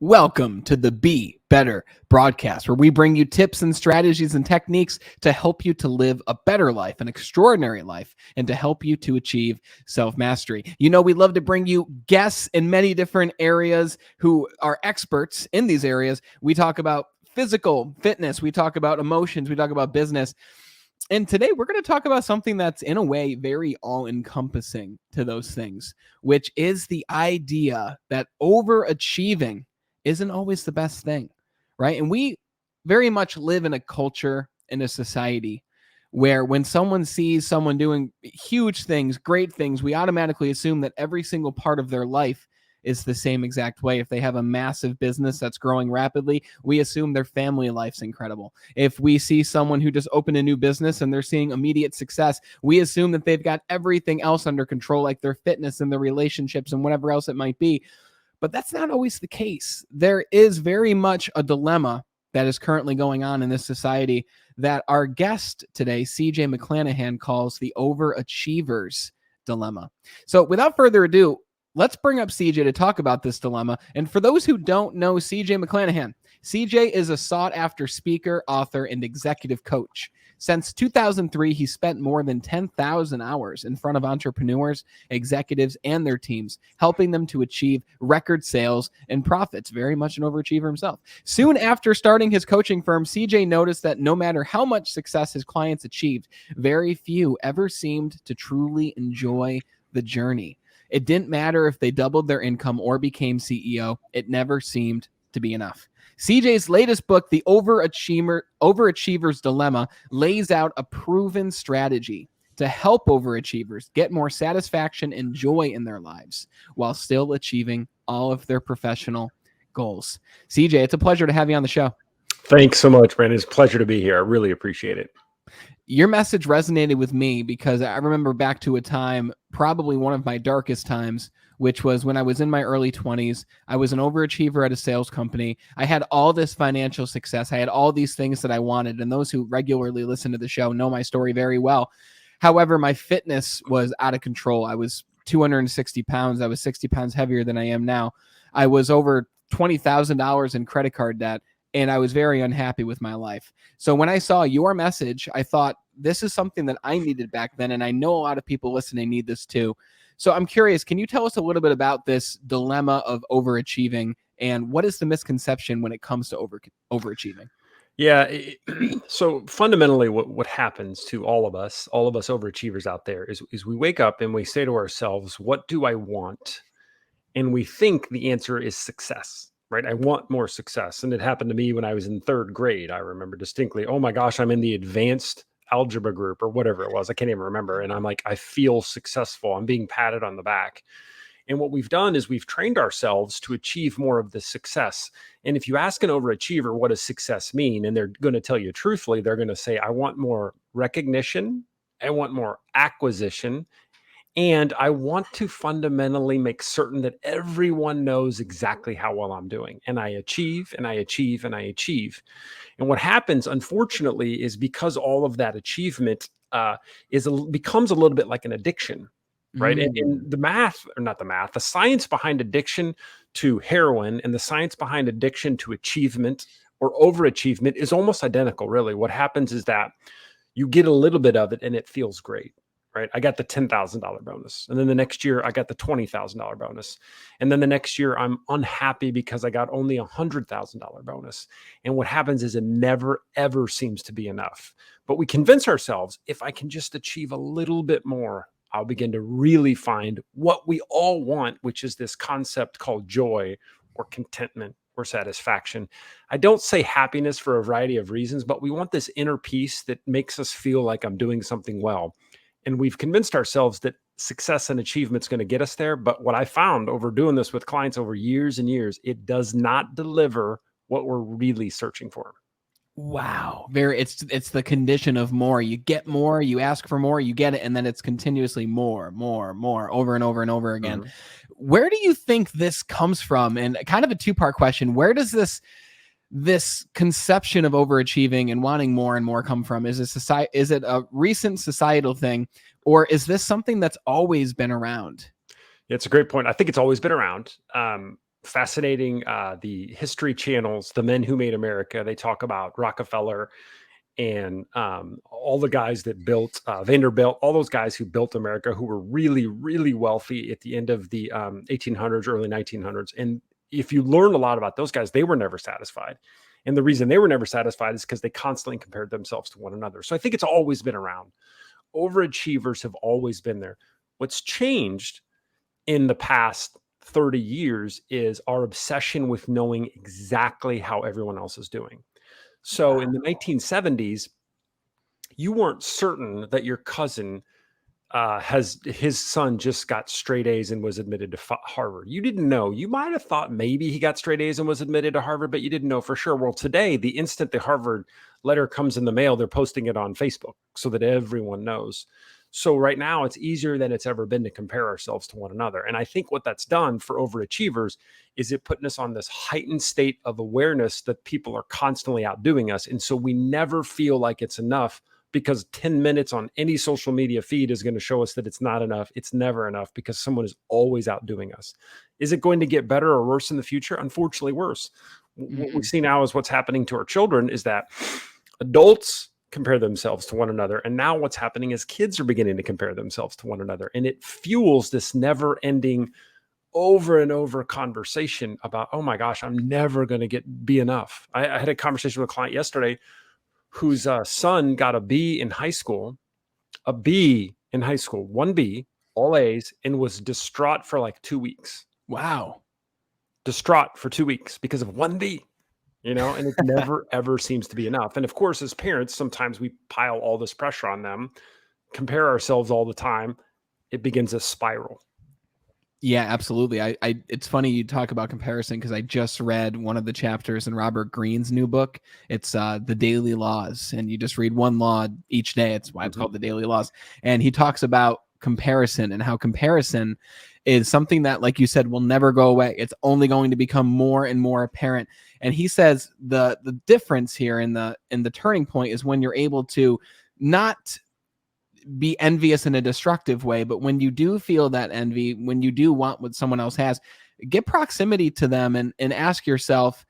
Welcome to the Be Better broadcast, where we bring you tips and strategies and techniques to help you to live a better life, an extraordinary life, and to help you to achieve self-mastery. You know, we love to bring you guests in many different areas who are experts in these areas. We talk about physical fitness, we talk about emotions, we talk about business. And today we're going to talk about something that's in a way very all-encompassing to those things, which is the idea that overachieving isn't always the best thing, right? And we very much live in a culture, in a society where when someone sees someone doing huge things, great things, we automatically assume that every single part of their life is the same exact way. If they have a massive business that's growing rapidly, we assume their family life's incredible. If we see someone who just opened a new business and they're seeing immediate success, we assume that they've got everything else under control, like their fitness and their relationships and whatever else it might be. But that's not always the case. There is very much a dilemma that is currently going on in this society that our guest today, CJ McClanahan, calls the Overachievers Dilemma. So without further ado, let's bring up CJ to talk about this dilemma. And for those who don't know CJ McClanahan, CJ is a sought-after speaker, author, and executive coach. Since 2003, he spent more than 10,000 hours in front of entrepreneurs, executives, and their teams, helping them to achieve record sales and profits. Very much an overachiever himself. Soon after starting his coaching firm, CJ noticed that no matter how much success his clients achieved, very few ever seemed to truly enjoy the journey. It didn't matter if they doubled their income or became CEO. It never seemed to be enough. CJ's latest book, The Overachievers Dilemma, lays out a proven strategy to help overachievers get more satisfaction and joy in their lives while still achieving all of their professional goals. CJ, it's a pleasure to have you on the show. Thanks so much, Brandon. It's a pleasure to be here. I really appreciate it. Your message resonated with me because I remember back to a time, probably one of my darkest times, which was when I was in my early 20s. I was an overachiever at a sales company. I had all this financial success. I had all these things that I wanted. And those who regularly listen to the show know my story very well. However, my fitness was out of control. I was 260 pounds. I was 60 pounds heavier than I am now. I was over $20,000 in credit card debt. And I was very unhappy with my life. So when I saw your message, I thought this is something that I needed back then. And I know a lot of people listening need this too. So I'm curious, can you tell us a little bit about this dilemma of overachieving and what is the misconception when it comes to overachieving? Yeah. So fundamentally, what happens to all of us overachievers out there is we wake up and we say to ourselves, what do I want? And we think the answer is success. Right? I want more success. And it happened to me when I was in third grade. I remember distinctly, oh my gosh, I'm in the advanced algebra group or whatever it was. I can't even remember. And I'm like, I feel successful. I'm being patted on the back. And what we've done is we've trained ourselves to achieve more of the success. And if you ask an overachiever, what does success mean? And they're going to tell you truthfully, they're going to say, I want more recognition. I want more acquisition. And I want to fundamentally make certain that everyone knows exactly how well I'm doing. And I achieve, and I achieve, and I achieve. And what happens, unfortunately, is because all of that achievement becomes a little bit like an addiction, right? And the science behind addiction to heroin and the science behind addiction to achievement or overachievement is almost identical, really. What happens is that you get a little bit of it and it feels great. Right. I got the $10,000 bonus. And then the next year I got the $20,000 bonus. And then the next year I'm unhappy because I got only $100,000 bonus. And what happens is it never, ever seems to be enough. But we convince ourselves, if I can just achieve a little bit more, I'll begin to really find what we all want, which is this concept called joy or contentment or satisfaction. I don't say happiness for a variety of reasons, but we want this inner peace that makes us feel like I'm doing something well. And we've convinced ourselves that success and achievement is going to get us there. But what I found over doing this with clients over years and years, it does not deliver what we're really searching for. Wow. It's the condition of more. You get more, you ask for more, you get it. And then it's continuously more, over and over and over again. Mm-hmm. Where do you think this comes from? And kind of a two-part question. Where does this conception of overachieving and wanting more and more come from? Is it a recent societal thing, or is this something that's always been around? Yeah, it's a great point. I think it's always been around. fascinating. The history channels, the men who made America, they talk about Rockefeller and all the guys that built Vanderbilt, all those guys who built America, who were really, really wealthy at the end of the 1800s, early 1900s. And if you learn a lot about those guys, they were never satisfied. And the reason they were never satisfied is because they constantly compared themselves to one another. So I think it's always been around. Overachievers have always been there. What's changed in the past 30 years is our obsession with knowing exactly how everyone else is doing. So in the 1970s, you weren't certain that your cousin his son just got straight A's and was admitted to Harvard. You didn't know. You might have thought maybe he got straight A's and was admitted to Harvard, but you didn't know for sure. Well, today, the instant the Harvard letter comes in the mail, they're posting it on Facebook so that everyone knows. So right now, it's easier than it's ever been to compare ourselves to one another. And I think what that's done for overachievers is it putting us on this heightened state of awareness that people are constantly outdoing us. And so we never feel like it's enough, because 10 minutes on any social media feed is going to show us that it's not enough. It's never enough because someone is always outdoing us. Is it going to get better or worse in the future? Unfortunately, worse. What we see now is what's happening to our children is that adults compare themselves to one another. And now what's happening is kids are beginning to compare themselves to one another. And it fuels this never ending over and over conversation about, oh my gosh, I'm never going to be enough. I had a conversation with a client yesterday whose son got a B in high school, 1B, all A's, and was distraught for like 2 weeks. Wow. Distraught for 2 weeks because of 1B, and it never, ever seems to be enough. And of course, as parents, sometimes we pile all this pressure on them, compare ourselves all the time. It begins a spiral. Yeah, absolutely. It's funny you talk about comparison because I just read one of the chapters in Robert Greene's new book. It's The Daily Laws, and you just read one law each day. It's why it's called The Daily Laws. And he talks about comparison and how comparison is something that, like you said, will never go away. It's only going to become more and more apparent. And he says the difference here in the turning point is when you're able to not be envious in a destructive way, but when you do feel that envy, when you do want what someone else has, get proximity to them and ask yourself,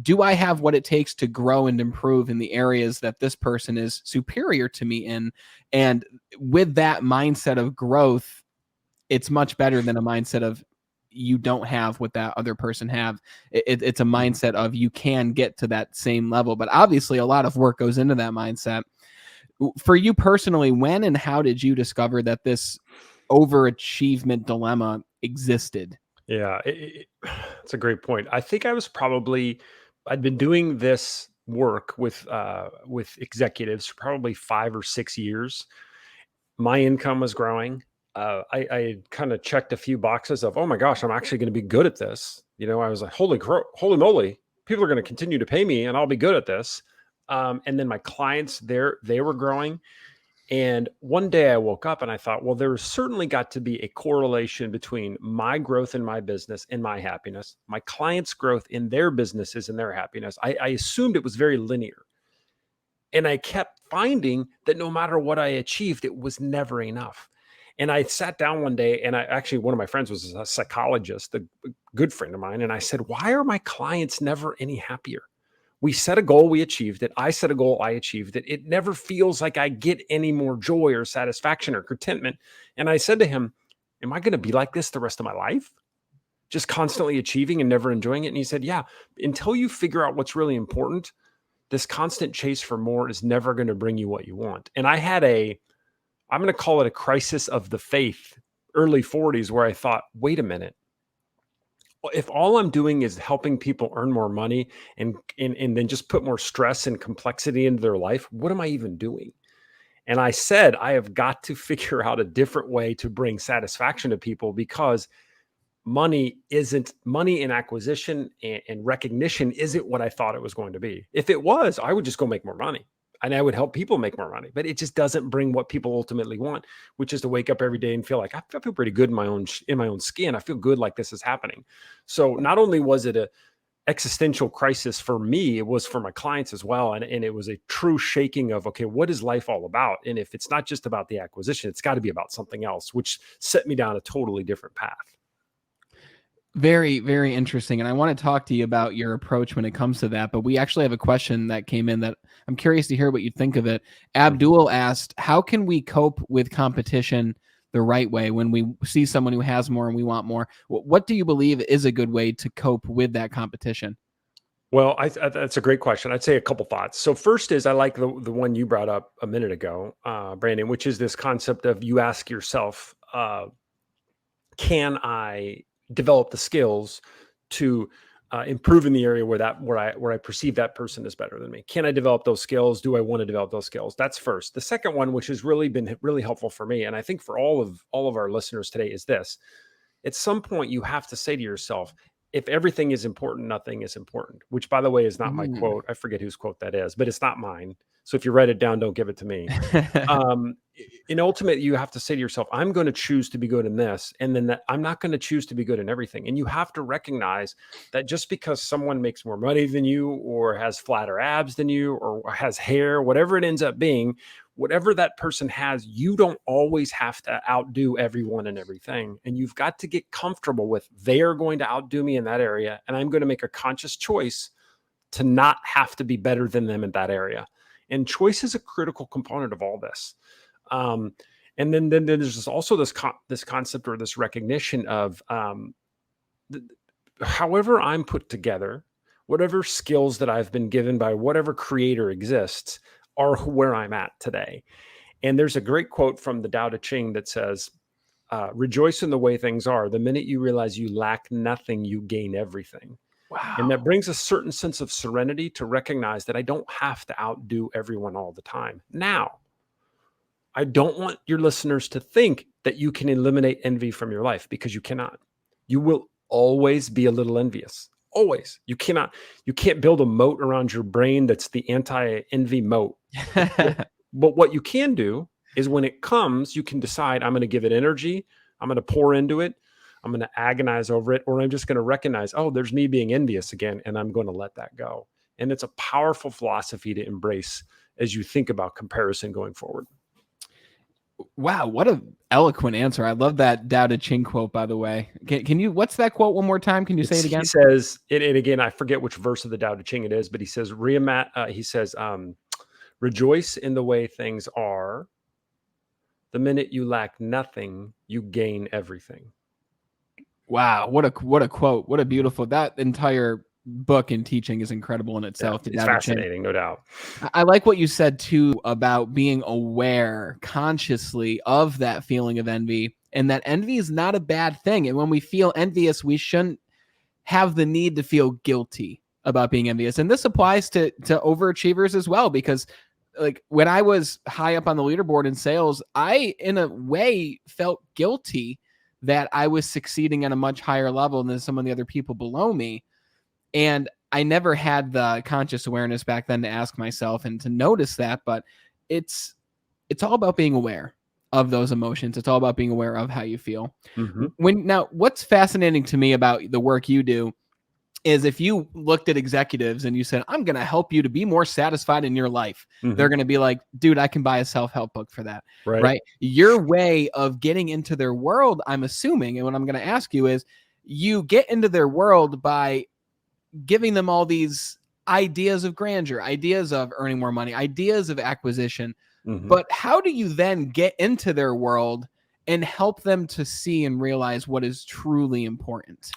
do I have what it takes to grow and improve in the areas that this person is superior to me in? And with that mindset of growth, it's much better than a mindset of you don't have what that other person have. It's a mindset of you can get to that same level, but obviously a lot of work goes into that mindset. For you personally, when and how did you discover that this overachievement dilemma existed? Yeah, it's a great point. I think I'd been doing this work with executives for probably 5 or 6 years. My income was growing. I kind of checked a few boxes of, oh my gosh, I'm actually going to be good at this. I was like, holy moly, people are going to continue to pay me and I'll be good at this. And then my clients they were growing. And one day I woke up and I thought, well, there's certainly got to be a correlation between my growth in my business and my happiness, my clients' growth in their businesses and their happiness. I assumed it was very linear. And I kept finding that no matter what I achieved, it was never enough. And I sat down one day and one of my friends was a psychologist, a good friend of mine. And I said, why are my clients never any happier? We set a goal, we achieved it. I set a goal, I achieved it. It never feels like I get any more joy or satisfaction or contentment. And I said to him, am I going to be like this the rest of my life? Just constantly achieving and never enjoying it? And he said, yeah, until you figure out what's really important, this constant chase for more is never going to bring you what you want. And I had I'm going to call it a crisis of the faith, early 40s, where I thought, wait a minute. If all I'm doing is helping people earn more money and then just put more stress and complexity into their life, what am I even doing? And I said, I have got to figure out a different way to bring satisfaction to people, because money and acquisition and recognition isn't what I thought it was going to be. If it was, I would just go make more money and I would help people make more money, but it just doesn't bring what people ultimately want, which is to wake up every day and feel like I feel pretty good in my own skin. I feel good like this is happening. So not only was it a existential crisis for me, it was for my clients as well. And it was a true shaking of, okay, what is life all about? And if it's not just about the acquisition, it's got to be about something else, which set me down a totally different path. Very, very interesting. And I want to talk to you about your approach when it comes to that. But we actually have a question that came in that I'm curious to hear what you think of it. Abdul asked, how can we cope with competition the right way when we see someone who has more and we want more? What do you believe is a good way to cope with that competition? Well, that's a great question. I'd say a couple thoughts. So first is I like the one you brought up a minute ago, Brandon, which is this concept of you ask yourself, can I develop the skills to improve in the area where I perceive that person is better than me? Can I develop those skills? Do I want to develop those skills? That's first. The second one, which has really been really helpful for me, and I think for all of our listeners today, is this: at some point you have to say to yourself, if everything is important, nothing is important, which, by the way, is not my quote. I forget whose quote that is, but it's not mine. So if you write it down, don't give it to me. In ultimate, you have to say to yourself, I'm going to choose to be good in this, and then that I'm not going to choose to be good in everything. And you have to recognize that just because someone makes more money than you, or has flatter abs than you, or has hair, whatever it ends up being, whatever that person has, you don't always have to outdo everyone and everything. And you've got to get comfortable with, they are going to outdo me in that area, and I'm going to make a conscious choice to not have to be better than them in that area. And choice is a critical component of all this. And then there's also this concept or this recognition of however I'm put together, whatever skills that I've been given by whatever creator exists are where I'm at today. And there's a great quote from the Tao Te Ching that says, rejoice in the way things are. The minute you realize you lack nothing, you gain everything. Wow. And that brings a certain sense of serenity to recognize that I don't have to outdo everyone all the time. Now, I don't want your listeners to think that you can eliminate envy from your life, because you cannot. You will always be a little envious. Always. You can't build a moat around your brain that's the anti-envy moat. But what you can do is, when it comes, you can decide, I'm going to give it energy. I'm going to pour into it. I'm going to agonize over it, or I'm just going to recognize, oh, there's me being envious again, and I'm going to let that go. And it's a powerful philosophy to embrace as you think about comparison going forward. Wow, what an eloquent answer. I love that Tao Te Ching quote, by the way. Can you, what's that quote one more time? Can you say it again? He says, and again, I forget which verse of the Tao Te Ching it is, but he says, rejoice in the way things are. The minute you lack nothing, you gain everything. Wow, what a quote. What a beautiful, that entire book and teaching is incredible in itself. Yeah, it's fascinating, no doubt. I like what you said too about being aware consciously of that feeling of envy, and that envy is not a bad thing. And when we feel envious, we shouldn't have the need to feel guilty about being envious. And this applies to overachievers as well, because like when I was high up on the leaderboard in sales, I in a way felt guilty that I was succeeding at a much higher level than some of the other people below me. And I never had the conscious awareness back then to ask myself and to notice that, but it's all about being aware of those emotions. It's all about being aware of how you feel. Now, what's fascinating to me about the work you do is, if you looked at executives and you said, I'm going to help you to be more satisfied in your life, they're going to be like, dude, I can buy a self-help book for that. Right? Your way of getting into their world, I'm assuming, and what I'm going to ask you is, you get into their world by giving them all these ideas of grandeur, ideas of earning more money, ideas of acquisition. But how do you then get into their world and help them to see and realize what is truly important?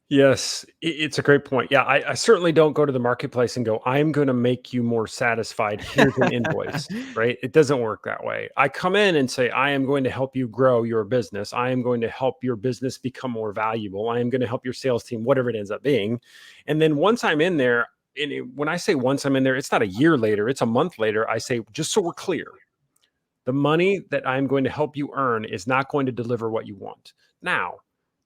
Yes, it's a great point. Yeah, I certainly don't go to the marketplace and go, I'm going to make you more satisfied. Here's an invoice, right? It doesn't work that way. I come in and say, I am going to help you grow your business. I am going to help your business become more valuable. I am going to help your sales team, whatever it ends up being. And then once I'm in there, and when I say once I'm in there, it's not a year later, it's a month later, I say, just so we're clear, the money that I'm going to help you earn is not going to deliver what you want. Now,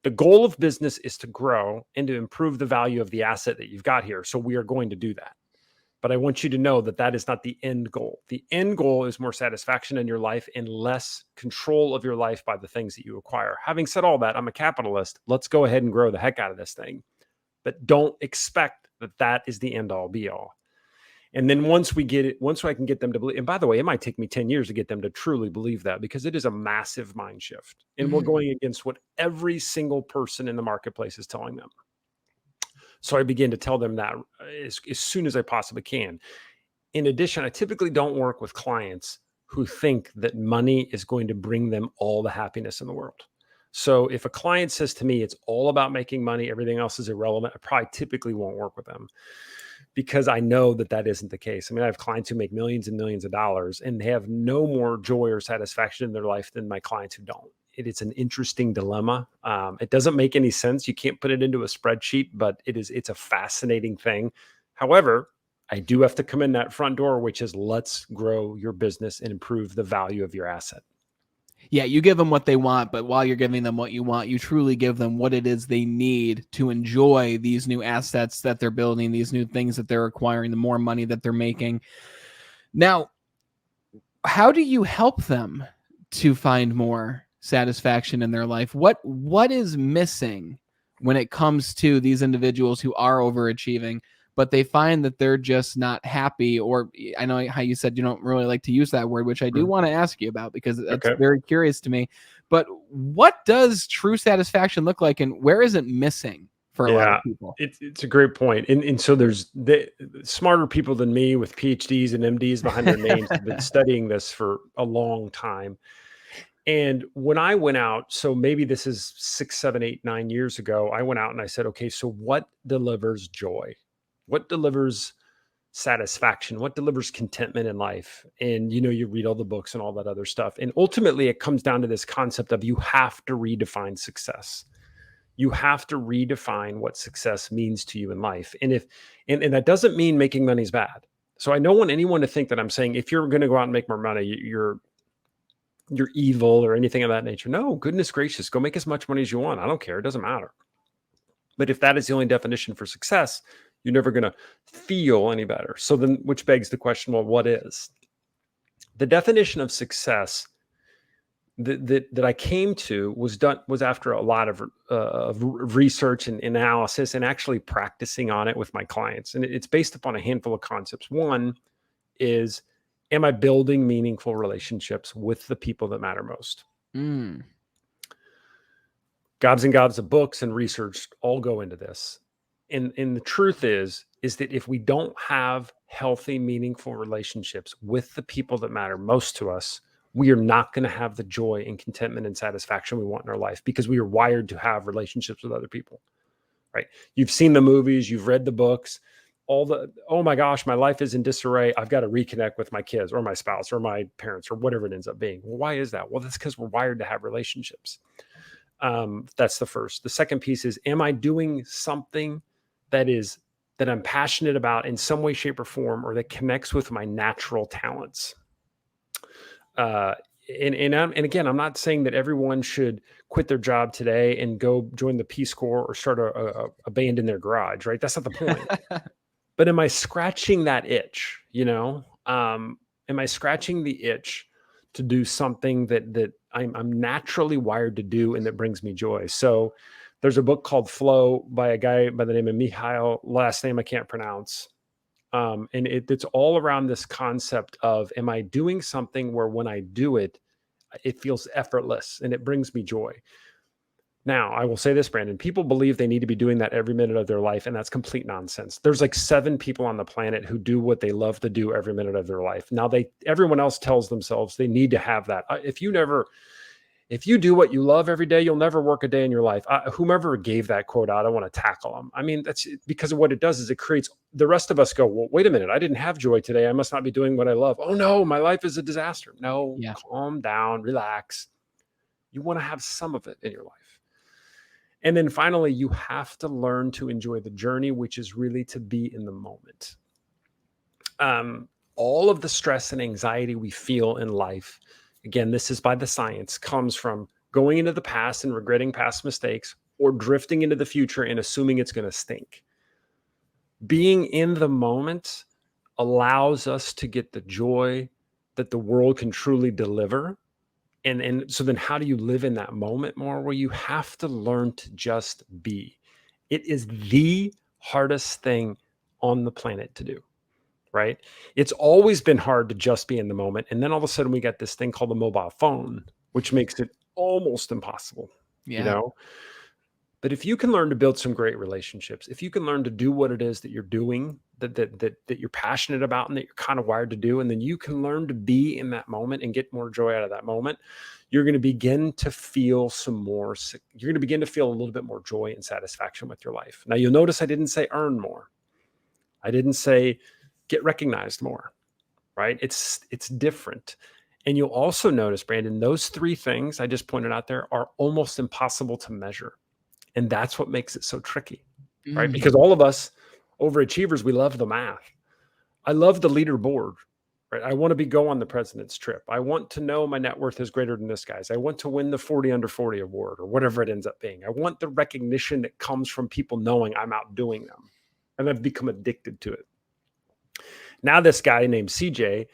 the goal of business is to grow and to improve the value of the asset that you've got here. So we are going to do that. But I want you to know that that is not the end goal. The end goal is more satisfaction in your life and less control of your life by the things that you acquire. Having said all that, I'm a capitalist. Let's go ahead and grow the heck out of this thing. But don't expect that that is the end all be all. And then once we get it, once I can get them to believe, and by the way, it might take me 10 years to get them to truly believe that, because it is a massive mind shift. And we're going against what every single person in the marketplace is telling them. So I begin to tell them that as soon as I possibly can. In addition, I typically don't work with clients who think that money is going to bring them all the happiness in the world. So if a client says to me, it's all about making money, everything else is irrelevant, I probably typically won't work with them, because I know that that isn't the case. I mean, I have clients who make millions and millions of dollars and they have no more joy or satisfaction in their life than my clients who don't. It's an interesting dilemma. It doesn't make any sense. You can't put it into a spreadsheet, but it's a fascinating thing. However, I do have to come in that front door, which is, let's grow your business and improve the value of your asset. Yeah, you give them what they want, but while you're giving them what you want, you truly give them what it is they need to enjoy these new assets that they're building, these new things that they're acquiring, the more money that they're making. Now, how do you help them to find more satisfaction in their life? What is missing when it comes to these individuals who are overachieving, but they find that they're just not happy? Or I know how you said you don't really like to use that word, which I do want to ask you about, because that's very curious to me. But what does true satisfaction look like, and where is it missing for a lot of people? It's a great point. And so there's the smarter people than me with PhDs and MDs behind their names have been studying this for a long time. And when I went out, so maybe this is 6, 7, 8, 9 years ago, I went out and I said, okay, so what delivers joy? What delivers satisfaction? What delivers contentment in life? And, you read all the books and all that other stuff. And ultimately it comes down to this concept of, you have to redefine success. You have to redefine what success means to you in life. And and that doesn't mean making money is bad. So I don't want anyone to think that I'm saying, if you're going to go out and make more money, you're evil or anything of that nature. No, goodness gracious, go make as much money as you want. I don't care. It doesn't matter. But if that is the only definition for success, you're never going to feel any better. So then, which begs the question, well, what is? The definition of success that I came to was after a lot of research and analysis, and actually practicing on it with my clients. And it's based upon a handful of concepts. One is, am I building meaningful relationships with the people that matter most? Gobs and gobs of books and research all go into this. And the truth is that if we don't have healthy, meaningful relationships with the people that matter most to us, we are not going to have the joy and contentment and satisfaction we want in our life, because we are wired to have relationships with other people, right? You've seen the movies, you've read the books, oh my gosh, my life is in disarray. I've got to reconnect with my kids or my spouse or my parents or whatever it ends up being. Well, why is that? Well, that's because we're wired to have relationships. That's the first. The second piece is, am I doing something that I'm passionate about in some way, shape, or form, or that connects with my natural talents? And again, I'm not saying that everyone should quit their job today and go join the Peace Corps or start a band in their garage, right? That's not the point. But am I scratching that itch? Am I scratching the itch to do something that I'm naturally wired to do and that brings me joy? So there's a book called Flow by a guy by the name of Mihail, last name I can't pronounce. And it's all around this concept of, am I doing something where when I do it, it feels effortless and it brings me joy? Now, I will say this, Brandon, people believe they need to be doing that every minute of their life, and that's complete nonsense. There's like 7 people on the planet who do what they love to do every minute of their life. Now, everyone else tells themselves they need to have that. If you do what you love every day, you'll never work a day in your life. Whomever gave that quote out, I want to tackle them. I mean, that's because of what it does is it creates the rest of us go, well, wait a minute, I didn't have joy today. I must not be doing what I love. Oh no, my life is a disaster. No, Calm down, relax. You want to have some of it in your life. And then finally, you have to learn to enjoy the journey, which is really to be in the moment. All of the stress and anxiety we feel in life, again, this is by the science, comes from going into the past and regretting past mistakes, or drifting into the future and assuming it's going to stink. Being in the moment allows us to get the joy that the world can truly deliver. And so then how do you live in that moment more? Well, you have to learn to just be. It is the hardest thing on the planet to do. right? It's always been hard to just be in the moment. And then all of a sudden we got this thing called the mobile phone, which makes it almost impossible, you Yeah. know? But if you can learn to build some great relationships, if you can learn to do what it is that you're doing, that you're passionate about and that you're kind of wired to do, and then you can learn to be in that moment and get more joy out of that moment, you're going to begin to feel you're going to begin to feel a little bit more joy and satisfaction with your life. Now you'll notice I didn't say earn more. I didn't say get recognized more, right? It's different. And you'll also notice, Brandon, those three things I just pointed out there are almost impossible to measure. And that's what makes it so tricky, right? Because all of us overachievers, we love the math. I love the leaderboard, right? I want to go on the president's trip. I want to know my net worth is greater than this guy's. I want to win the 40 under 40 award or whatever it ends up being. I want the recognition that comes from people knowing I'm outdoing them. And I've become addicted to it. Now this guy named CJ,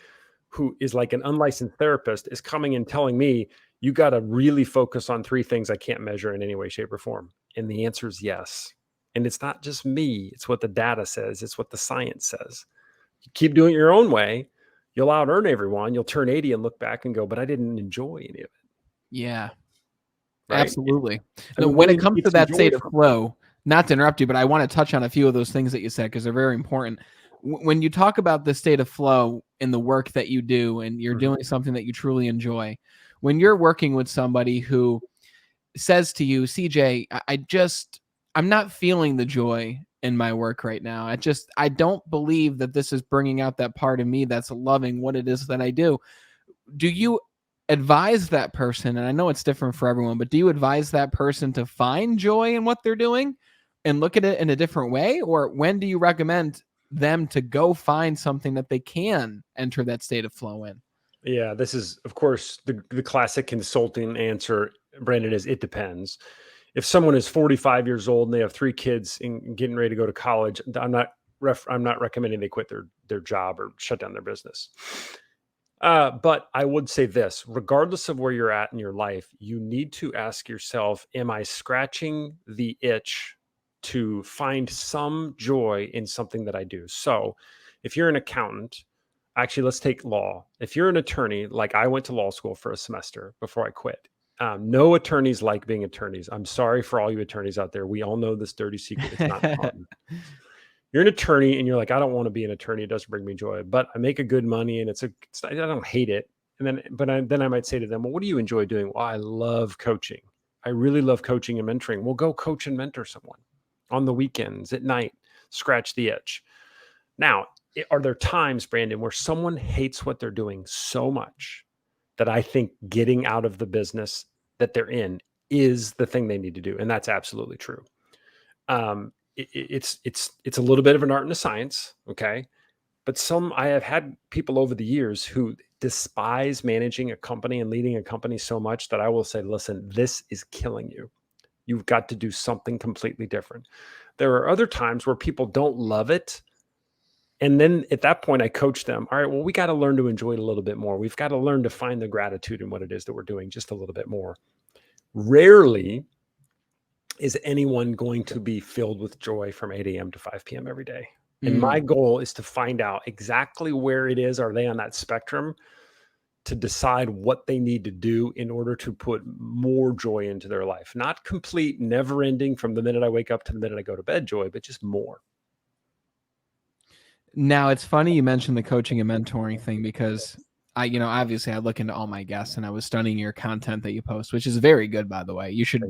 who is like an unlicensed therapist, is coming and telling me, you got to really focus on three things I can't measure in any way, shape, or form. And the answer is yes. And it's not just me. It's what the data says. It's what the science says. You keep doing it your own way, you'll out earn everyone. You'll turn 80 and look back and go, but I didn't enjoy any of it. Yeah, right? Absolutely. I mean, When it we comes need to some that joy state of from it. flow, not to interrupt you, but I want to touch on a few of those things that you said because they're very important. When you talk about the state of flow in the work that you do and you're doing something that you truly enjoy, when you're working with somebody who says to you, CJ, I'm not feeling the joy in my work right now. I don't believe that this is bringing out that part of me that's loving what it is that I do. Do you advise that person, and I know it's different for everyone, but do you advise that person to find joy in what they're doing and look at it in a different way? Or when do you recommend them to go find something that they can enter that state of flow in? Yeah, this is, of course, the classic consulting answer, Brandon, is it depends. If someone is 45 years old and they have 3 kids and getting ready to go to college, I'm not recommending they quit their job or shut down their business. But I would say this, regardless of where you're at in your life, you need to ask yourself, am I scratching the itch to find some joy in something that I do? So if you're an accountant, actually, let's take law. If you're an attorney, like I went to law school for a semester before I quit. No attorneys like being attorneys. I'm sorry for all you attorneys out there. We all know this dirty secret. It's not fun. You're an attorney and you're like, I don't want to be an attorney. It doesn't bring me joy, but I make a good money and I don't hate it. And then I might say to them, well, what do you enjoy doing? Well, I love coaching. I really love coaching and mentoring. Well, go coach and mentor someone on the weekends, at night, scratch the itch. Now, are there times, Brandon, where someone hates what they're doing so much that I think getting out of the business that they're in is the thing they need to do? And that's absolutely true. It's a little bit of an art and a science, okay? But I have had people over the years who despise managing a company and leading a company so much that I will say, listen, this is killing you. You've got to do something completely different. There are other times where people don't love it. And then at that point, I coach them. All right, well, we got to learn to enjoy it a little bit more. We've got to learn to find the gratitude in what it is that we're doing just a little bit more. Rarely is anyone going to be filled with joy from 8 a.m. to 5 p.m. every day. And my goal is to find out exactly where it is. Are they on that spectrum to decide what they need to do in order to put more joy into their life? Not complete, never ending from the minute I wake up to the minute I go to bed joy, but just more. Now, it's funny you mentioned the coaching and mentoring thing because obviously I look into all my guests and I was studying your content that you post, which is very good, by the way. You should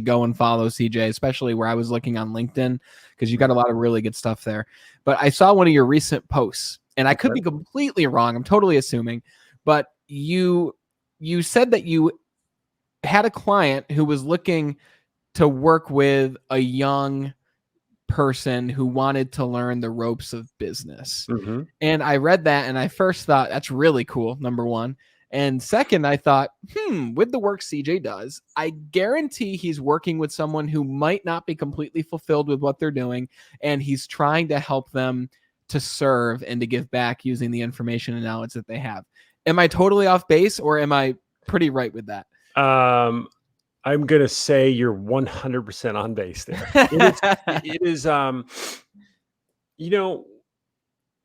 go and follow CJ, especially where I was looking on LinkedIn because you got a lot of really good stuff there. But I saw one of your recent posts and I could be completely wrong. I'm totally assuming, but you said that you had a client who was looking to work with a young person who wanted to learn the ropes of business. And I read that and I first thought that's really cool, number one. And second, I thought, with the work CJ does, I guarantee he's working with someone who might not be completely fulfilled with what they're doing. And he's trying to help them to serve and to give back using the information and knowledge that they have. Am I totally off base or am I pretty right with that? I'm going to say you're 100% on base there. It is,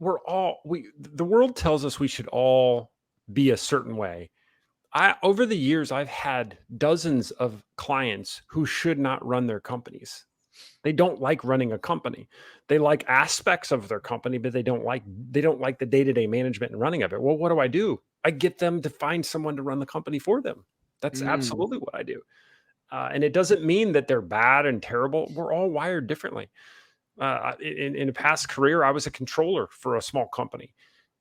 the world tells us we should all be a certain way. Over the years, I've had dozens of clients who should not run their companies. They don't like running a company. They like aspects of their company, but they don't like the day-to-day management and running of it. Well, what do? I get them to find someone to run the company for them. That's absolutely what I do. And it doesn't mean that they're bad and terrible. We're all wired differently. In a past career, I was a controller for a small company.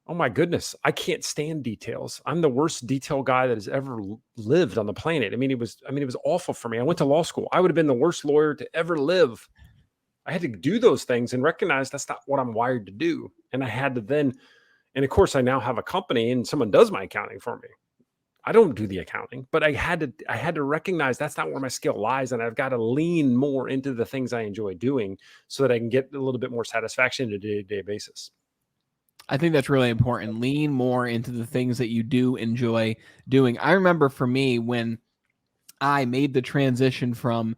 Oh my goodness, I can't stand details. I'm the worst detail guy that has ever lived on the planet. It was awful for me. I went to law school. I would have been the worst lawyer to ever live. I had to do those things and recognize that's not what I'm wired to do. And I had to then, and of course I now have a company and someone does my accounting for me. I don't do the accounting, but I had to recognize that's not where my skill lies. And I've got to lean more into the things I enjoy doing so that I can get a little bit more satisfaction on a day-to-day basis. I think that's really important. Lean more into the things that you do enjoy doing. I remember for me when I made the transition from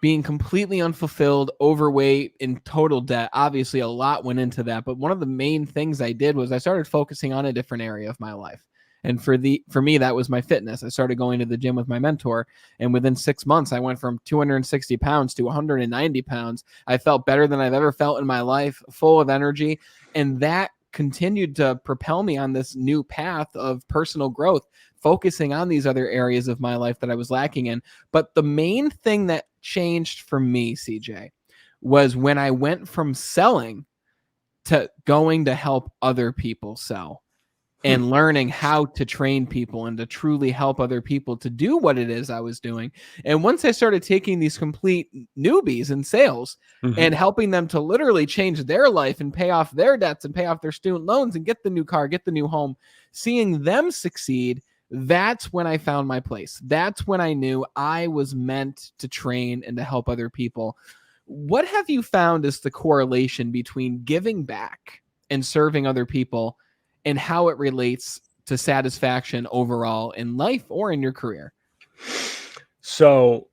being completely unfulfilled, overweight, in total debt. Obviously, a lot went into that. But one of the main things I did was I started focusing on a different area of my life. And for me, that was my fitness. I started going to the gym with my mentor. And within 6 months, I went from 260 pounds to 190 pounds. I felt better than I've ever felt in my life, full of energy. And that continued to propel me on this new path of personal growth, focusing on these other areas of my life that I was lacking in. But the main thing that changed for me, CJ, was when I went from selling to going to help other people sell and learning how to train people and to truly help other people to do what it is I was doing. And once I started taking these complete newbies in sales and helping them to literally change their life and pay off their debts and pay off their student loans and get the new car, get the new home, seeing them succeed, that's when I found my place. That's when I knew I was meant to train and to help other people. What have you found is the correlation between giving back and serving other people and how it relates to satisfaction overall in life or in your career? So,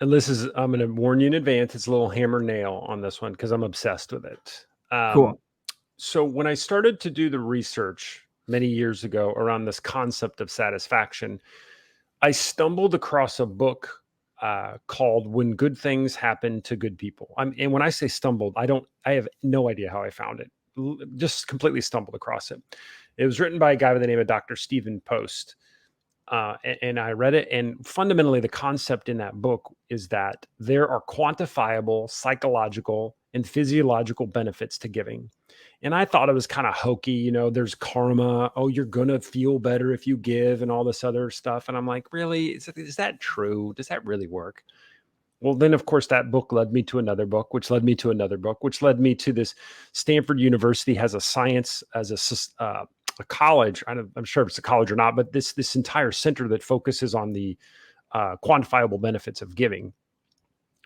and I'm going to warn you in advance, it's a little hammer nail on this one because I'm obsessed with it. Cool. So when I started to do the research many years ago around this concept of satisfaction, I stumbled across a book called When Good Things Happen to Good People. And when I say stumbled, I have no idea how I found it. Just completely stumbled across it. It was written by a guy by the name of Dr. Stephen Post. And I read it. And fundamentally, the concept in that book is that there are quantifiable psychological and physiological benefits to giving. And I thought it was kind of hokey. There's karma. Oh, you're going to feel better if you give and all this other stuff. And I'm like, really? Is that true? Does that really work? Well, then, of course, that book led me to another book, which led me to another book, which led me to this. Stanford University has a science as a college. I'm sure if it's a college or not, but this entire center that focuses on the quantifiable benefits of giving.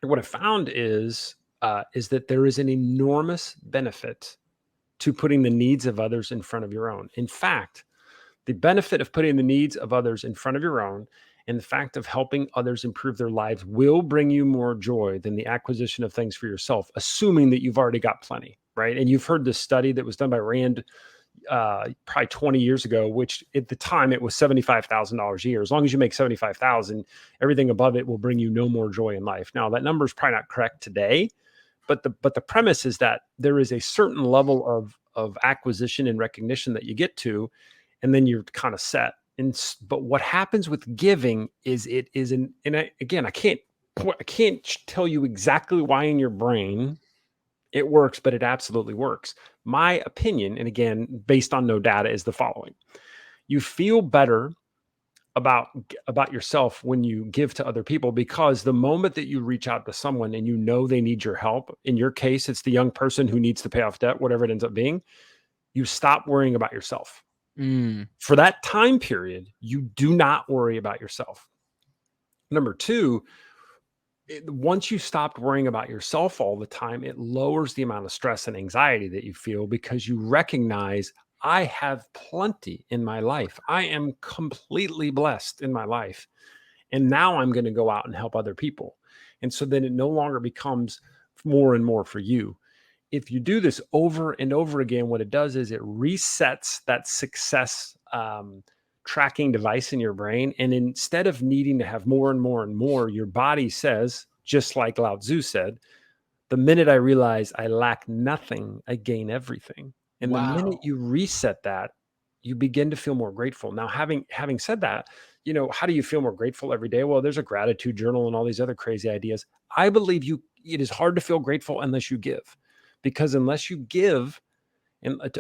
And what I found is that there is an enormous benefit to putting the needs of others in front of your own. In fact, the benefit of putting the needs of others in front of your own and the fact of helping others improve their lives will bring you more joy than the acquisition of things for yourself, assuming that you've already got plenty, right? And you've heard this study that was done by Rand probably 20 years ago, which at the time it was $75,000 a year. As long as you make $75,000, everything above it will bring you no more joy in life. Now that number is probably not correct today, but the premise is that there is a certain level of acquisition and recognition that you get to, and then you're kind of set. But what happens with giving is I can't tell you exactly why in your brain it works, but it absolutely works. My opinion, and again, based on no data, is the following. You feel better about yourself when you give to other people, because the moment that you reach out to someone and you know they need your help, in your case, it's the young person who needs to pay off debt, whatever it ends up being, you stop worrying about yourself. For that time period, you do not worry about yourself. Number two, once you stopped worrying about yourself all the time, it lowers the amount of stress and anxiety that you feel because you recognize, I have plenty in my life. I am completely blessed in my life. And now I'm going to go out and help other people. And so then it no longer becomes more and more for you. if you do this over and over again, what it does is it resets that success tracking device in your brain. And instead of needing to have more and more and more, your body says, just like Lao Tzu said, the minute I realize I lack nothing, I gain everything. And the minute you reset that, you begin to feel more grateful. Now, having said that, how do you feel more grateful every day? Well, there's a gratitude journal and all these other crazy ideas. I believe it is hard to feel grateful unless you give, because unless you give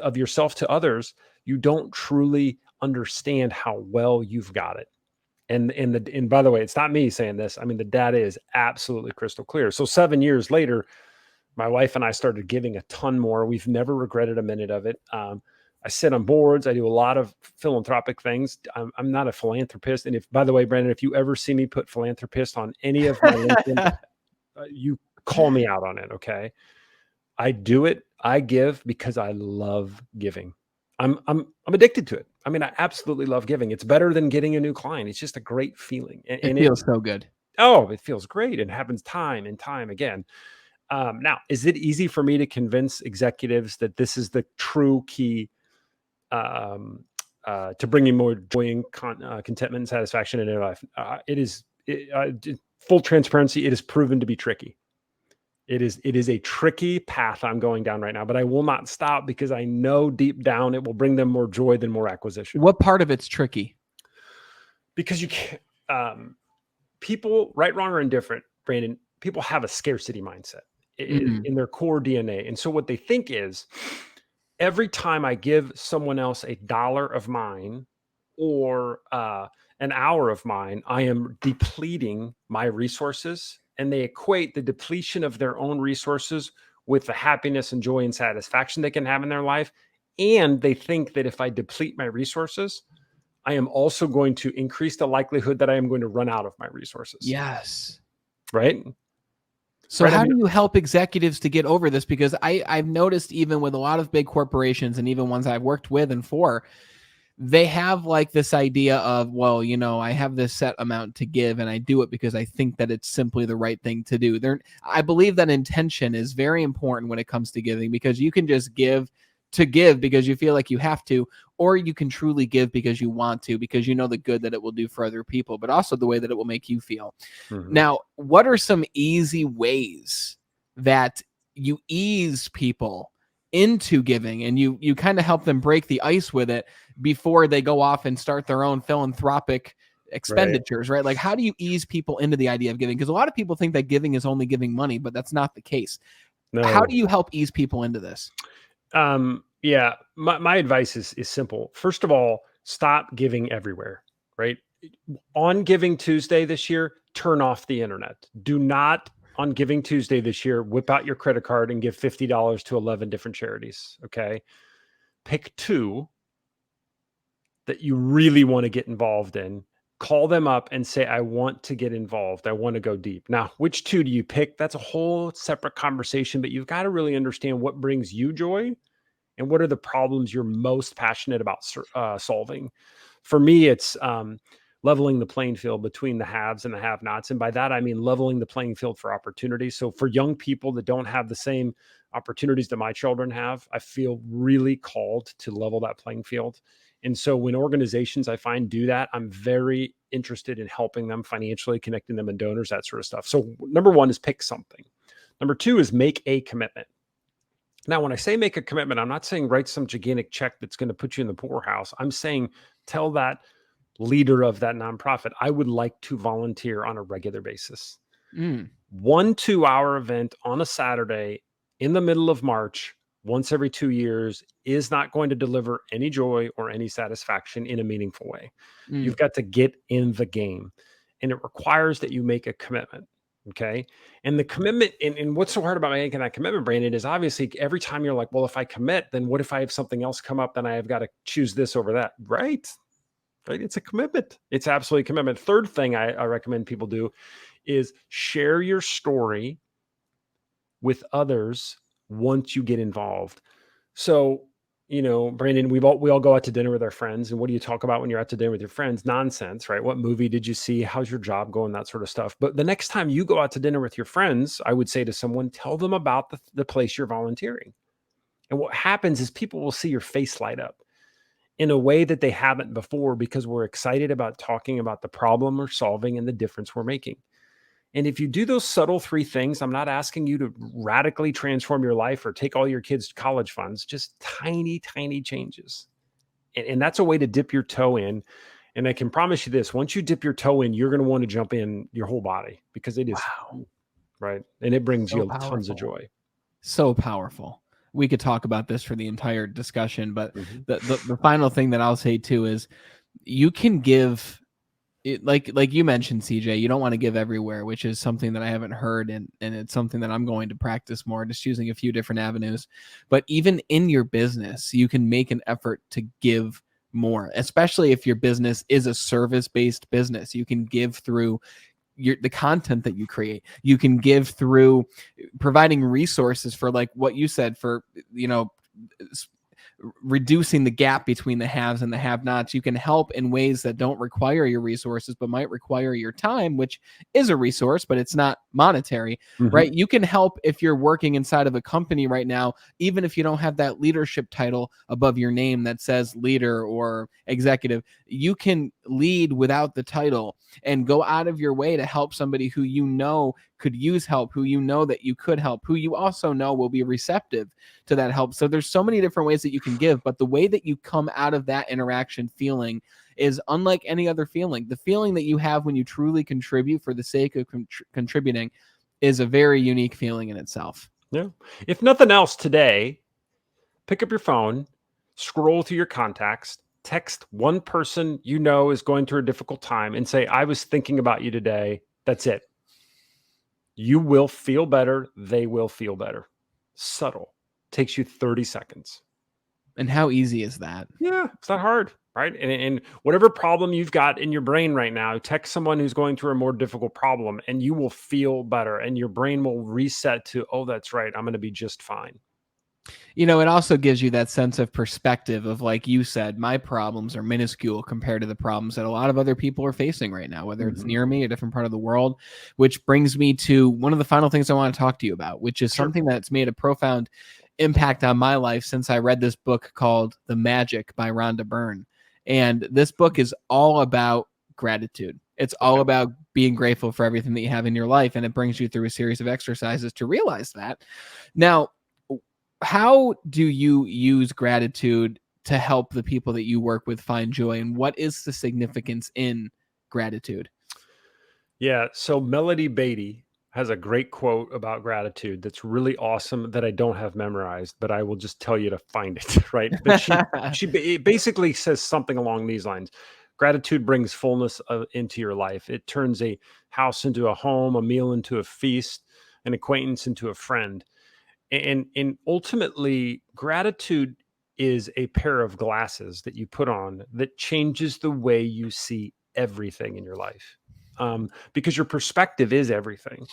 of yourself to others, you don't truly understand how well you've got it. And by the way, it's not me saying this. I mean, the data is absolutely crystal clear. So 7 years later, my wife and I started giving a ton more. We've never regretted a minute of it. I sit on boards. I do a lot of philanthropic things. I'm not a philanthropist. And by the way, Brandon, if you ever see me put philanthropist on any of my LinkedIn, you call me out on it. Okay. I do it. I give because I love giving. I'm addicted to it. I mean, I absolutely love giving. It's better than getting a new client. It's just a great feeling. It feels so good. Oh, it feels great. It happens time and time again. Now, is it easy for me to convince executives that this is the true key to bringing more joy and contentment and satisfaction in their life? Full transparency, it is proven to be tricky. It is a tricky path I'm going down right now, but I will not stop because I know deep down it will bring them more joy than more acquisition. What part of it's tricky? Because you can't, people, right, wrong, or indifferent, Brandon, people have a scarcity mindset in their core DNA. And so what they think is, every time I give someone else $1 of mine or an hour of mine, I am depleting my resources. And they equate the depletion of their own resources with the happiness and joy and satisfaction they can have in their life. And they think that if I deplete my resources, I am also going to increase the likelihood that I am going to run out of my resources. Yes. Right? So how do you help executives to get over this? Because I've noticed even with a lot of big corporations and even ones I've worked with and for, they have like this idea of, well, I have this set amount to give and I do it because I think that it's simply the right thing to do. I believe that intention is very important when it comes to giving, because you can just give to give because you feel like you have to, or you can truly give because you want to, because you know the good that it will do for other people, but also the way that it will make you feel. Now, what are some easy ways that you ease people into giving and you kind of help them break the ice with it before they go off and start their own philanthropic expenditures, right? Like, how do you ease people into the idea of giving? Because a lot of people think that giving is only giving money, but that's not the case. No. How do you help ease people into this? Yeah, my advice is simple. First of all, stop giving everywhere, right? On Giving Tuesday this year, turn off the internet. Do not, on Giving Tuesday this year, whip out your credit card and give $50 to 11 different charities, okay? Pick 2 that you really want to get involved in. Call them up and say, I want to get involved. I want to go deep. Now, which 2 do you pick? That's a whole separate conversation, but you've got to really understand what brings you joy and what are the problems you're most passionate about solving. For me, it's leveling the playing field between the haves and the have-nots. And by that, I mean leveling the playing field for opportunities. So for young people that don't have the same opportunities that my children have, I feel really called to level that playing field. And so when organizations I find do that, I'm very interested in helping them financially, connecting them and donors, that sort of stuff. So number 1 is pick something. Number 2 is make a commitment. Now, when I say make a commitment, I'm not saying write some gigantic check that's going to put you in the poorhouse. I'm saying tell that leader of that nonprofit, I would like to volunteer on a regular basis. 1 2-hour event on a Saturday in the middle of March, once every 2 years, is not going to deliver any joy or any satisfaction in a meaningful way. You've got to get in the game, and it requires that you make a commitment. Okay. And the commitment, and what's so hard about making that commitment, Brandon, is obviously every time you're like, well, if I commit, then what if I have something else come up? Then I have got to choose this over that. Right. It's a commitment. It's absolutely a commitment. Third thing I recommend people do is share your story with others once you get involved. So, Brandon, we all go out to dinner with our friends. And what do you talk about when you're out to dinner with your friends? Nonsense, right? What movie did you see? How's your job going? That sort of stuff. But the next time you go out to dinner with your friends, I would say to someone, tell them about the place you're volunteering. And what happens is people will see your face light up in a way that they haven't before, because we're excited about talking about the problem we're solving and the difference we're making. And if you do those subtle 3 things, I'm not asking you to radically transform your life or take all your kids' college funds, just tiny, tiny changes. And that's a way to dip your toe in. And I can promise you this, once you dip your toe in, you're going to want to jump in your whole body, because it is fun, right? And it brings you tons of joy. So powerful. We could talk about this for the entire discussion, but the final thing that I'll say too is you can give it, like you mentioned, CJ, you don't want to give everywhere, which is something that I haven't heard, and it's something that I'm going to practice more, just using a few different avenues. But even in your business, you can make an effort to give more, especially if your business is a service-based business. You can give through the content that you create. You can give through providing resources for, like what you said, for, reducing the gap between the haves and the have-nots. You can help in ways that don't require your resources, but might require your time, which is a resource, but it's not monetary, right? You can help if you're working inside of a company right now, even if you don't have that leadership title above your name that says leader or executive. You can lead without the title and go out of your way to help somebody who could use help, who that you could help, who you also know will be receptive to that help. So there's so many different ways that you can give, but the way that you come out of that interaction feeling is unlike any other feeling. The feeling that you have when you truly contribute for the sake of contributing is a very unique feeling in itself. Yeah. If nothing else today, pick up your phone, scroll through your contacts, text one person is going through a difficult time, and say, I was thinking about you today. That's it. You will feel better. They will feel better. Subtle. Takes you 30 seconds. And how easy is that? Yeah, it's not hard, right? And whatever problem you've got in your brain right now, text someone who's going through a more difficult problem, and you will feel better, and your brain will reset to, oh, that's right, I'm going to be just fine. It also gives you that sense of perspective of, like you said, my problems are minuscule compared to the problems that a lot of other people are facing right now, whether it's near me, a different part of the world, which brings me to one of the final things I want to talk to you about, which is something that's made a profound impact on my life since I read this book called The Magic by Rhonda Byrne. And this book is all about gratitude. It's all about being grateful for everything that you have in your life. And it brings you through a series of exercises to realize that. Now, how do you use gratitude to help the people that you work with find joy? And what is the significance in gratitude? Yeah. So Melody Beatty has a great quote about gratitude that's really awesome that I don't have memorized, but I will just tell you to find it, right? But she basically says something along these lines. Gratitude brings fullness into your life. It turns a house into a home, a meal into a feast, an acquaintance into a friend. And ultimately, gratitude is a pair of glasses that you put on that changes the way you see everything in your life, because your perspective is everything.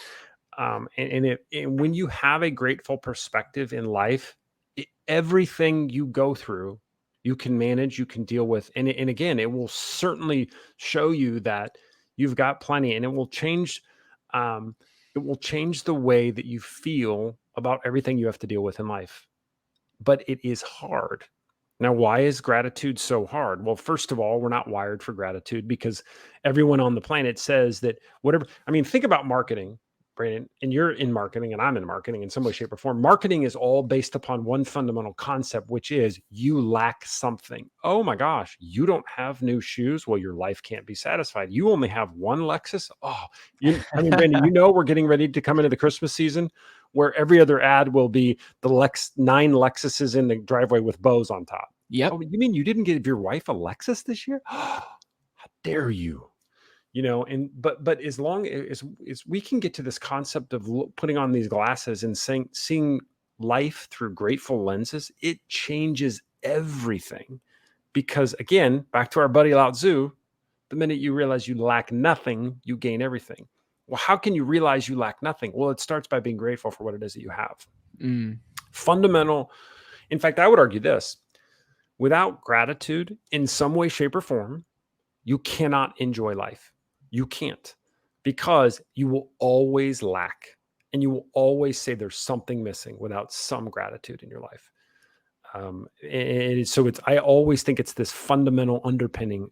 And when you have a grateful perspective in life, everything you go through, you can manage, you can deal with. And again, it will certainly show you that you've got plenty, and it will change. It will change the way that you feel about everything you have to deal with in life. But it is hard. Now, why is gratitude so hard? Well, first of all, we're not wired for gratitude, because everyone on the planet says that think about marketing, Brandon, and you're in marketing and I'm in marketing in some way, shape, or form. Marketing is all based upon one fundamental concept, which is you lack something. Oh my gosh, you don't have new shoes? Well, your life can't be satisfied. You only have one Lexus? Brandon, we're getting ready to come into the Christmas season where every other ad will be the 9 Lexuses in the driveway with bows on top. Yep. Oh, you mean you didn't give your wife a Lexus this year? How dare you? But as long as we can get to this concept of putting on these glasses and seeing life through grateful lenses, it changes everything. Because again, back to our buddy Lao Tzu, the minute you realize you lack nothing, you gain everything. Well, how can you realize you lack nothing? Well, it starts by being grateful for what it is that you have. Fundamental. In fact, I would argue this. Without gratitude in some way, shape, or form, you cannot enjoy life. You can't, because you will always lack, and you will always say there's something missing without some gratitude in your life. I always think it's this fundamental underpinning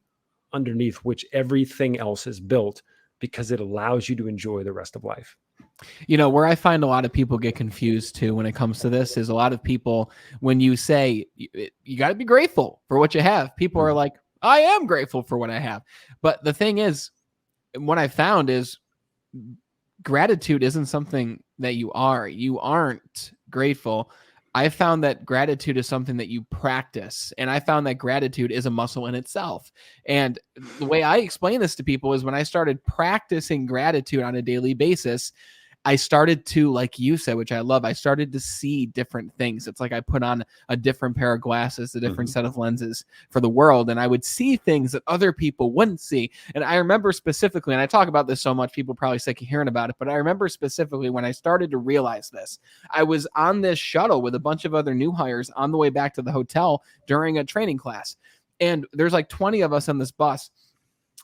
underneath which everything else is built, because it allows you to enjoy the rest of life. You know, where I find a lot of people get confused too when it comes to this is a lot of people, when you say you got to be grateful for what you have, people are like, I am grateful for what I have. But the thing is, what I found is gratitude isn't something that you aren't grateful. I found that gratitude is something that you practice. And I found that gratitude is a muscle in itself. And the way I explain this to people is when I started practicing gratitude on a daily basis, I started to, like you said, which I love, I started to see different things. It's like I put on a different pair of glasses, a different set of lenses for the world, and I would see things that other people wouldn't see. And I remember specifically, and I talk about this so much, people probably sick of hearing about it, but I remember specifically when I started to realize this. I was on this shuttle with a bunch of other new hires on the way back to the hotel during a training class. And there's like 20 of us on this bus,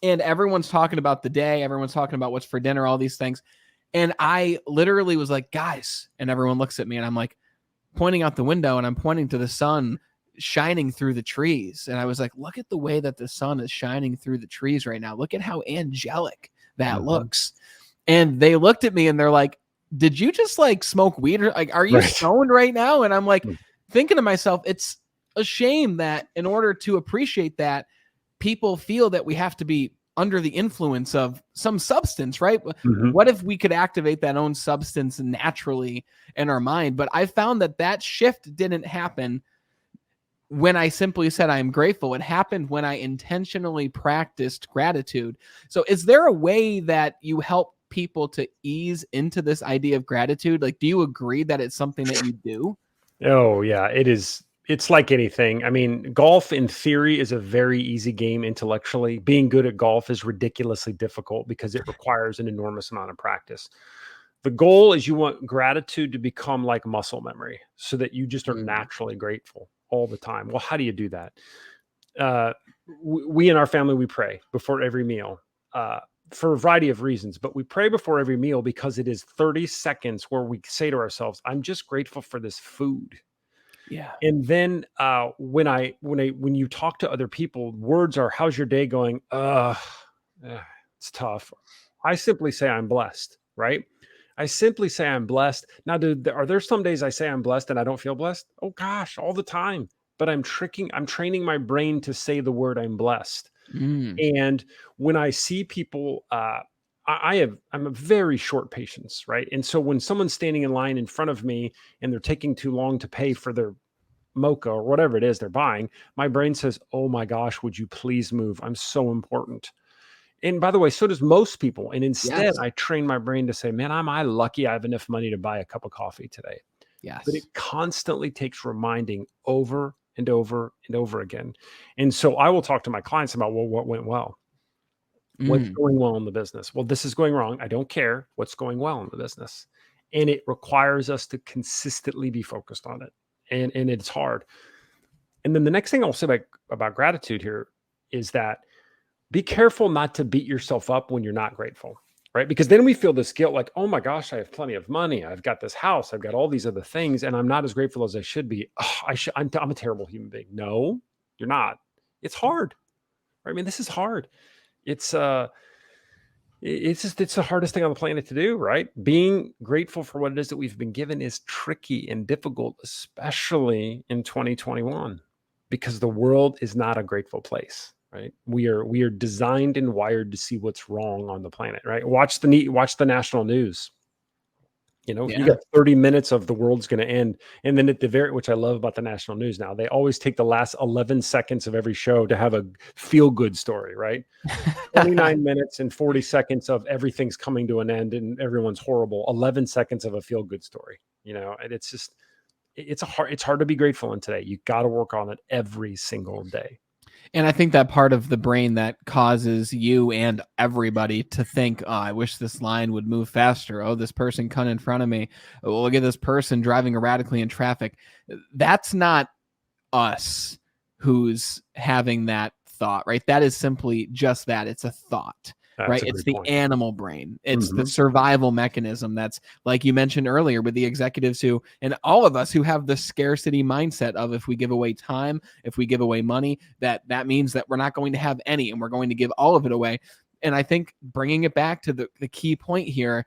and everyone's talking about the day. Everyone's talking about what's for dinner, all these things. And I literally was like, guys, and everyone looks at me, and I'm like pointing out the window, and I'm pointing to the sun shining through the trees. And I was like, look at the way that the sun is shining through the trees right now. Look at how angelic that looks. And they looked at me and they're like, did you just like smoke weed? Or like, are you stoned right now? And I'm like thinking to myself, it's a shame that in order to appreciate that, people feel that we have to be under the influence of some substance, right? What if we could activate that own substance naturally in our mind? But I found that that shift didn't happen when I simply said I'm grateful. It happened when I intentionally practiced gratitude. So is there a way that you help people to ease into this idea of gratitude? Like, do you agree that it's something that you do? Oh, yeah, it is. It's like anything. I mean, golf in theory is a very easy game intellectually. Being good at golf is ridiculously difficult because it requires an enormous amount of practice. The goal is you want gratitude to become like muscle memory so that you just are naturally grateful all the time. Well, how do you do that? We in our family, we pray before every meal for a variety of reasons, but we pray before every meal because it is 30 seconds where we say to ourselves, I'm just grateful for this food. Yeah. And then when you talk to other people, words are, how's your day going? It's tough. I simply say I'm blessed, right? I simply say I'm blessed. Now, are there some days I say I'm blessed and I don't feel blessed? Oh gosh, all the time. But I'm training my brain to say the word I'm blessed. And when I see people, I'm a very short patience, right? And so when someone's standing in line in front of me and they're taking too long to pay for their mocha or whatever it is they're buying, my brain says, oh my gosh, would you please move? I'm so important. And by the way, so does most people. And instead, I train my brain to say, man, am I lucky I have enough money to buy a cup of coffee today? Yes. But it constantly takes reminding over and over and over again. And so I will talk to my clients about, well, what went well? What's going well in the business? Well, this is going wrong. I don't care what's going well in the business. And it requires us to consistently be focused on it. And it's hard. And then the next thing I'll say about gratitude here is that be careful not to beat yourself up when you're not grateful, right? Because then we feel this guilt like, oh my gosh, I have plenty of money. I've got this house. I've got all these other things, and I'm not as grateful as I should be. Oh, I'm a terrible human being. No, you're not. It's hard, right? I mean, this is hard. It's the hardest thing on the planet to do, right? Being grateful for what it is that we've been given is tricky and difficult, especially in 2021, because the world is not a grateful place, right? We are designed and wired to see what's wrong on the planet, right? Watch the national news. You got 30 minutes of the world's going to end. And then which I love about the national news now, they always take the last 11 seconds of every show to have a feel good story, right? 29 minutes and 40 seconds of everything's coming to an end and everyone's horrible. 11 seconds of a feel good story, and it's just, it's hard to be grateful in today. You got to work on it every single day. And I think that part of the brain that causes you and everybody to think, oh, I wish this line would move faster. Oh, this person cut in front of me. Oh, look at this person driving erratically in traffic. That's not us who's having that thought, right? That is simply just that. It's a thought. That's right? a It's great the point. animal brain. It's the Mhm. survival mechanism that's, like you mentioned earlier, with the executives who, and all of us who have the scarcity mindset of, if we give away time, if we give away money, that means that we're not going to have any, and we're going to give all of it away. And I think bringing it back to the key point here,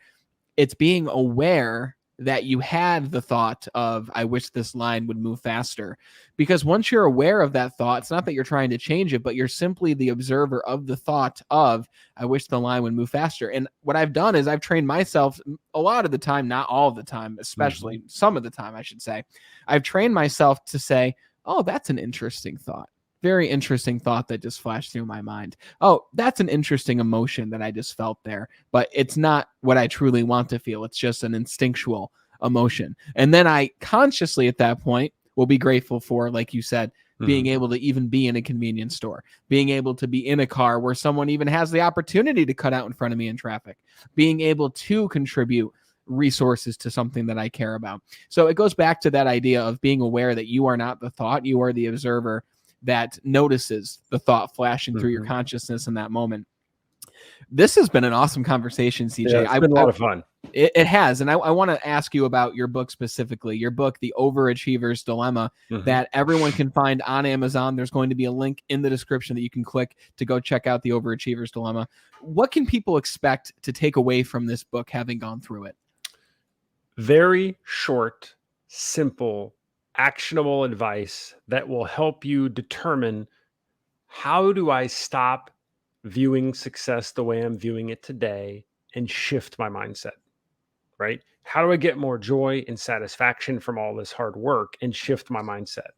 it's being aware that you had the thought of, I wish this line would move faster. Because once you're aware of that thought, it's not that you're trying to change it, but you're simply the observer of the thought of, I wish the line would move faster. And what I've done is I've trained myself a lot of the time, not all of the time, especially some of the time, I should say. I've trained myself to say, oh, that's an interesting thought. Very interesting thought that just flashed through my mind. Oh, that's an interesting emotion that I just felt there, but it's not what I truly want to feel. It's just an instinctual emotion. And then I consciously at that point will be grateful for, like you said, being able to even be in a convenience store, being able to be in a car where someone even has the opportunity to cut out in front of me in traffic, being able to contribute resources to something that I care about. So it goes back to that idea of being aware that you are not the thought, you are the observer that notices the thought flashing through your consciousness in that moment. This has been an awesome conversation, CJ. Yeah, it's been a lot of fun. It has. And I want to ask you about your book specifically, your book, The Overachievers Dilemma, that everyone can find on Amazon. There's going to be a link in the description that you can click to go check out The Overachievers Dilemma. What can people expect to take away from this book, having gone through it? Very short, simple, actionable advice that will help you determine, how do I stop viewing success the way I'm viewing it today and shift my mindset, right? How do I get more joy and satisfaction from all this hard work and shift my mindset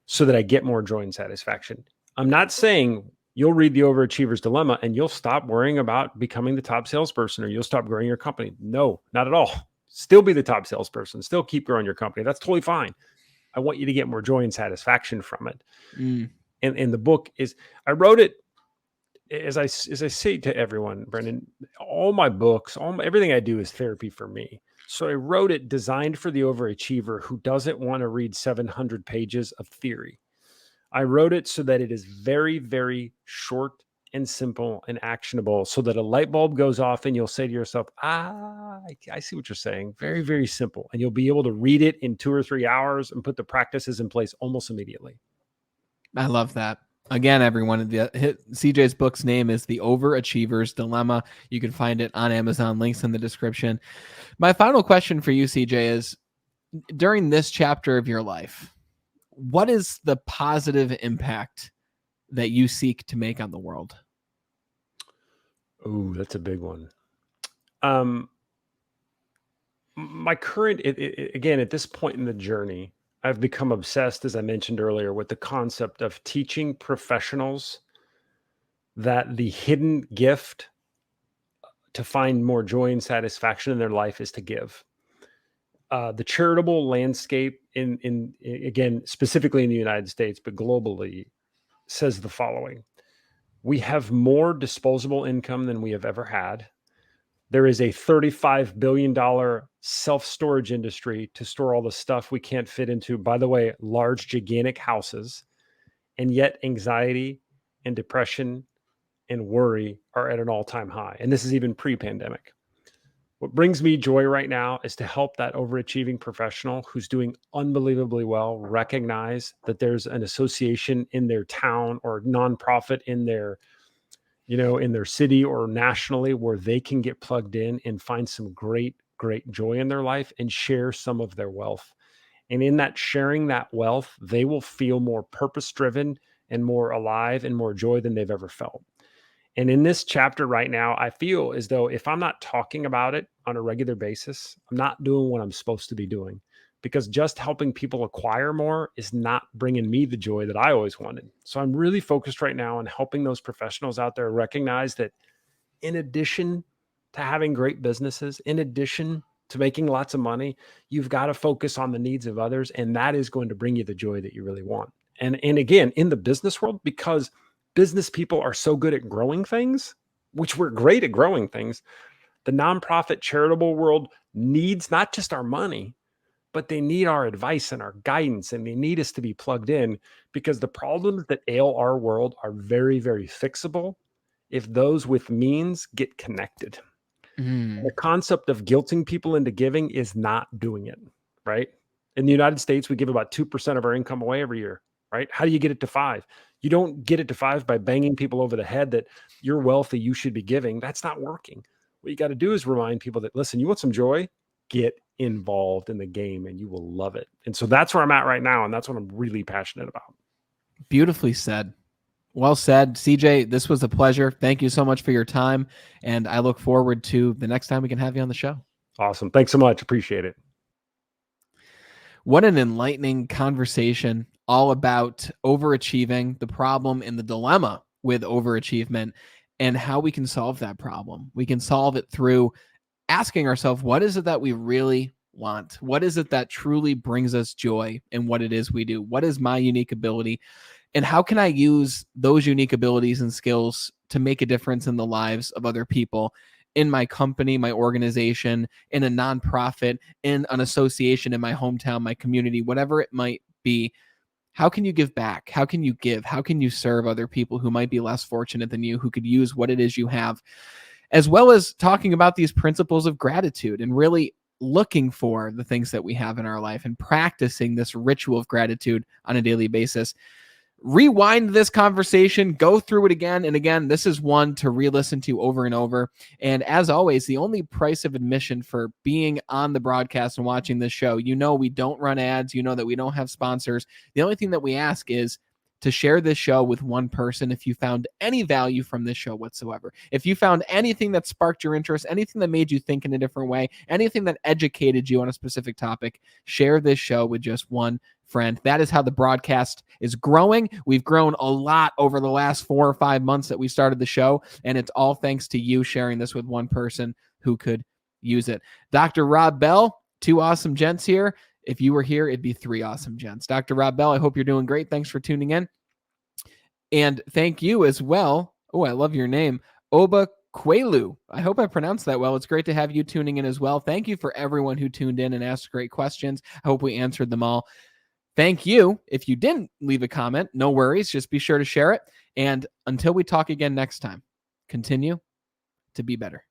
so that I get more joy and satisfaction? I'm not saying you'll read The Overachievers Dilemma and you'll stop worrying about becoming the top salesperson or you'll stop growing your company. No, not at all. Still be the top salesperson, still keep growing your company. That's totally fine. I want you to get more joy and satisfaction from it. And the book is, I wrote it, as I say to everyone, Brendan, all my books, everything I do is therapy for me. So I wrote it designed for the overachiever who doesn't want to read 700 pages of theory. I wrote it so that it is very, very short and simple and actionable, so that a light bulb goes off and you'll say to yourself, I see what you're saying. Very, very simple. And you'll be able to read it in 2 or 3 hours and put the practices in place almost immediately. I love that. Again, everyone, CJ's book's name is The Overachievers Dilemma. You can find it on Amazon. Links in the description. My final question for you, CJ, is, during this chapter of your life, what is the positive impact that you seek to make on the world? Oh, that's a big one. My current, again, at this point in the journey, I've become obsessed, as I mentioned earlier, with the concept of teaching professionals that the hidden gift to find more joy and satisfaction in their life is to give. The charitable landscape in again, specifically in the United States, but globally, says the following: we have more disposable income than we have ever had. There is a $35 billion self-storage industry to store all the stuff we can't fit into, by the way, large, gigantic houses. And yet anxiety and depression and worry are at an all-time high. And this is even pre-pandemic. What brings me joy right now is to help that overachieving professional who's doing unbelievably well recognize that there's an association in their town or nonprofit in their, in their city or nationally, where they can get plugged in and find some great, great joy in their life and share some of their wealth. And in that sharing that wealth, they will feel more purpose-driven and more alive and more joy than they've ever felt. And in this chapter right now, I feel as though if I'm not talking about it on a regular basis, I'm not doing what I'm supposed to be doing, because just helping people acquire more is not bringing me the joy that I always wanted. So I'm really focused right now on helping those professionals out there recognize that in addition to having great businesses, in addition to making lots of money, you've got to focus on the needs of others. And that is going to bring you the joy that you really want. And again, in the business world, because business people are so good at growing things, which we're great at growing things, the nonprofit charitable world needs not just our money, but they need our advice and our guidance, and they need us to be plugged in, because the problems that ail our world are very, very fixable if those with means get connected. The concept of guilting people into giving is not doing it, right? In the United States, we give about 2% of our income away every year, right? How do you get it to 5? You don't get it to 5 by banging people over the head that you're wealthy, you should be giving. That's not working. What you got to do is remind people that, listen, you want some joy? Get involved in the game and you will love it. And so that's where I'm at right now. And that's what I'm really passionate about. Beautifully said. Well said, CJ. This was a pleasure. Thank you so much for your time. And I look forward to the next time we can have you on the show. Awesome. Thanks so much. Appreciate it. What an enlightening conversation, all about overachieving, the problem and the dilemma with overachievement, and how we can solve that problem. We can solve it through asking ourselves, what is it that we really want? What is it that truly brings us joy in what it is we do? What is my unique ability? And how can I use those unique abilities and skills to make a difference in the lives of other people, in my company, my organization, in a nonprofit, in an association, in my hometown, my community, whatever it might be? How can you give back? How can you give? How can you serve other people who might be less fortunate than you, who could use what it is you have? As well as talking about these principles of gratitude and really looking for the things that we have in our life and practicing this ritual of gratitude on a daily basis. Rewind this conversation, go through it again and again. This is one to re-listen to over and over. And as always, the only price of admission for being on the broadcast and watching this show, we don't run ads, that we don't have sponsors. The only thing that we ask is to share this show with one person if you found any value from this show whatsoever. If you found anything that sparked your interest, anything that made you think in a different way, anything that educated you on a specific topic, share this show with just one friend. That is how the broadcast is growing. We've grown a lot over the last 4 or 5 months that we started the show, and it's all thanks to you sharing this with one person who could use it. Dr. Rob Bell, 2 awesome gents here. If you were here, it'd be 3 awesome gents. Dr. Rob Bell, I hope you're doing great. Thanks for tuning in. And thank you as well. Oh, I love your name. Oba Kwelu. I hope I pronounced that well. It's great to have you tuning in as well. Thank you for everyone who tuned in and asked great questions. I hope we answered them all. Thank you. If you didn't leave a comment, no worries. Just be sure to share it. And until we talk again next time, continue to be better.